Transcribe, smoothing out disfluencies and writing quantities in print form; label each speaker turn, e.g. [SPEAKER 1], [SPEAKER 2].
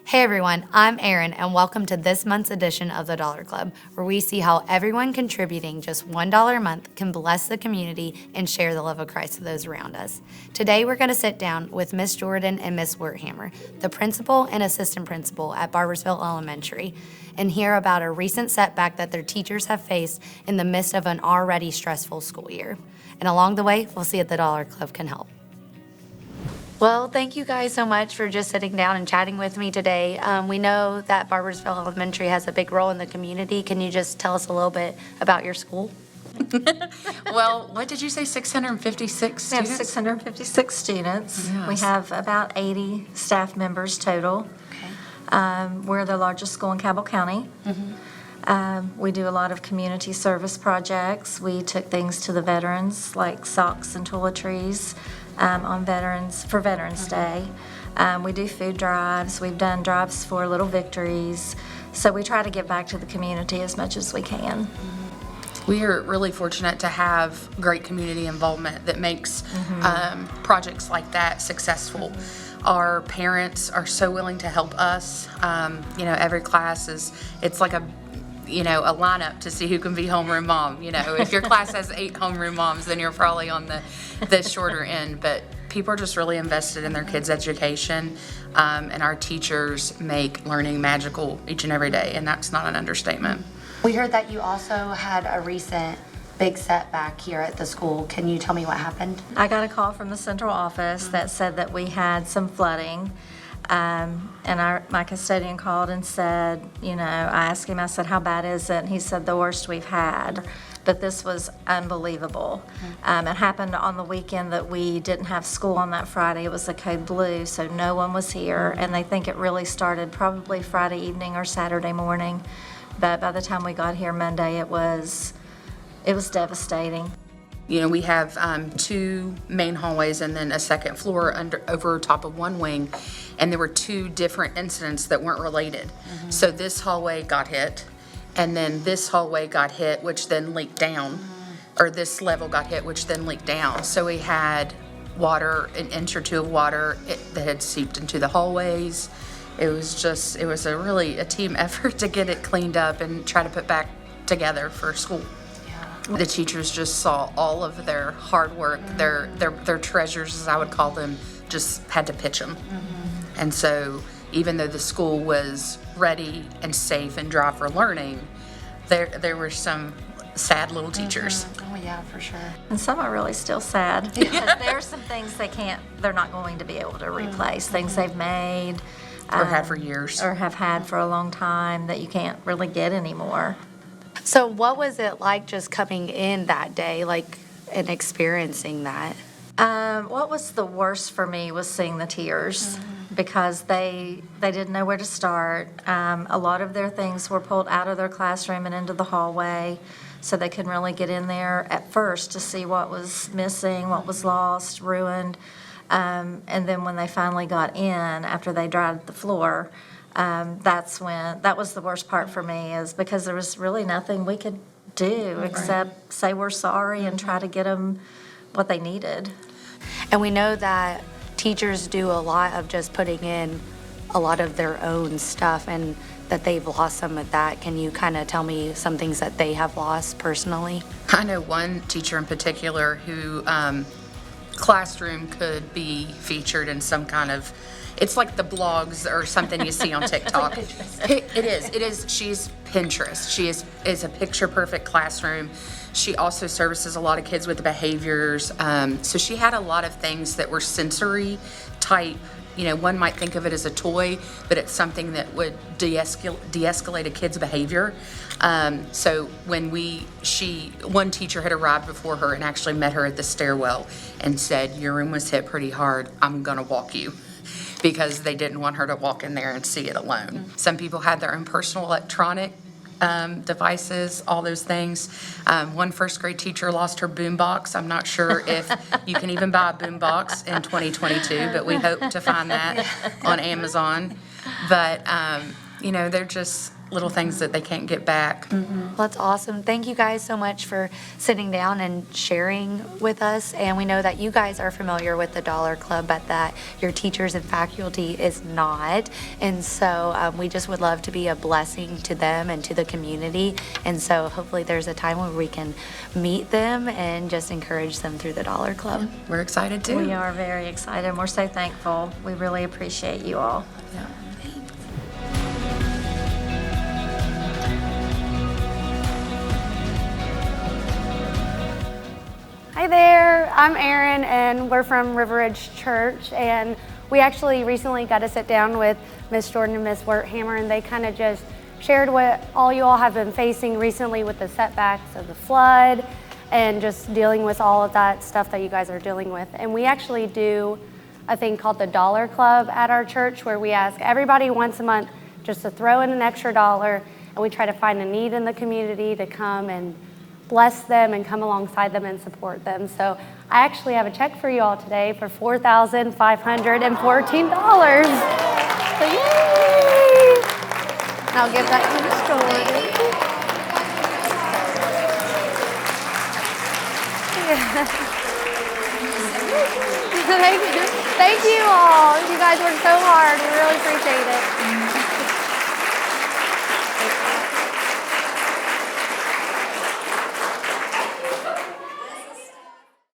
[SPEAKER 1] Hey everyone, I'm Erin, and welcome to this month's edition of the Dollar Club, where we see how everyone contributing just $1 a month can bless the community and share the love of Christ with those around us. Today we're going to sit down with Miss Jordan and Miss Werthammer, the principal and assistant principal at Barboursville Elementary, and hear about a recent setback that their teachers have faced in the midst of an already stressful school year. And along the way, we'll see if the Dollar Club can help. Well, thank you guys so much for just sitting down and chatting with me today. We know that Barboursville Elementary has a big role in the community. Can you just tell us a little bit about your school?
[SPEAKER 2] Well, what did you say, 656
[SPEAKER 3] We have
[SPEAKER 2] students?
[SPEAKER 3] 656 students. We
[SPEAKER 2] Yes.
[SPEAKER 3] have about 80 staff members total. We're the largest school in Cabell County. We do a lot of community service projects. We took things to the veterans, like socks and toiletries for Veterans Day. We do food drives. We've done drives for Little Victories. So we try to give back to the community as much as we can.
[SPEAKER 2] We are really fortunate to have great community involvement that makes projects like that successful. Our parents are so willing to help us. Every class it's like a lineup to see who can be homeroom mom. If your class has 8 homeroom moms, then you're probably on the shorter end. But people are just really invested in their kids' education, and our teachers make learning magical each and every day, and that's not an understatement.
[SPEAKER 1] We heard that you also had a recent big setback here at the school. Can you tell me what happened?
[SPEAKER 3] I got a call from the central office that said that we had some flooding. And my custodian called and said, I asked him, I said, how bad is it? And he said, the worst we've had. But this was unbelievable. It happened on the weekend that we didn't have school on that Friday. It was the code blue, so no one was here. And they think it really started probably Friday evening or Saturday morning. But by the time we got here Monday, it was devastating.
[SPEAKER 2] We have 2 main hallways and then a second floor over top of one wing, and there were 2 different incidents that weren't related. So this hallway got hit, and then this hallway got hit, which then leaked down, or this level got hit, which then leaked down. So we had water, an inch or 2 of water that had seeped into the hallways. It was a team effort to get it cleaned up and try to put back together for school. The teachers just saw all of their hard work, their treasures, as I would call them, just had to pitch them. And so even though the school was ready and safe and dry for learning, there were some sad little teachers.
[SPEAKER 1] Oh yeah, for sure.
[SPEAKER 3] And some are really still sad because there are some things they're not going to be able to replace, things they've made.
[SPEAKER 2] Or had for years.
[SPEAKER 3] Or have had for a long time that you can't really get anymore.
[SPEAKER 1] So what was it like just coming in that day, and experiencing that?
[SPEAKER 3] What was the worst for me was seeing the tears because they didn't know where to start. A lot of their things were pulled out of their classroom and into the hallway, so they couldn't really get in there at first to see what was missing, what was lost, ruined. And then when they finally got in, after they dried the floor, that was the worst part for me, is because there was really nothing we could do except say we're sorry and try to get them what they needed.
[SPEAKER 1] And we know that teachers do a lot of just putting in a lot of their own stuff and that they've lost some of that. Can you kind of tell me some things that they have lost personally?
[SPEAKER 2] I know one teacher in particular who classroom could be featured in some kind of, it's like the blogs or something you see on TikTok. It is. She's Pinterest. She is a picture perfect classroom. She also services a lot of kids with behaviors. So she had a lot of things that were sensory type. One might think of it as a toy, but it's something that would de-escalate a kid's behavior. So when one teacher had arrived before her and actually met her at the stairwell and said, "Your room was hit pretty hard. I'm gonna walk you," because they didn't want her to walk in there and see it alone. Some people had their own personal electronic devices, all those things. One first grade teacher lost her boombox. I'm not sure if you can even buy a boombox in 2022, but we hope to find that on Amazon. But, little things that they can't get back.
[SPEAKER 1] Well, that's awesome. Thank you guys so much for sitting down and sharing with us. And we know that you guys are familiar with the Dollar Club, but that your teachers and faculty is not. And so we just would love to be a blessing to them and to the community. And so hopefully there's a time where we can meet them and just encourage them through the Dollar Club.
[SPEAKER 2] We're excited too.
[SPEAKER 3] We are very excited, and we're so thankful. We really appreciate you all.
[SPEAKER 2] Yeah.
[SPEAKER 4] Hi there, I'm Erin and we're from River Ridge Church, and we actually recently got to sit down with Miss Jordan and Miss Werthammer, and they kind of just shared what all you all have been facing recently with the setbacks of the flood and just dealing with all of that stuff that you guys are dealing with. And we actually do a thing called the Dollar Club at our church, where we ask everybody once a month just to throw in an extra $1, and we try to find a need in the community to come and bless them and come alongside them and support them. So I actually have a check for you all today for $4,514. So yay! And I'll give that to Miss Jordan. Thank you all. You guys worked so hard. We really appreciate it.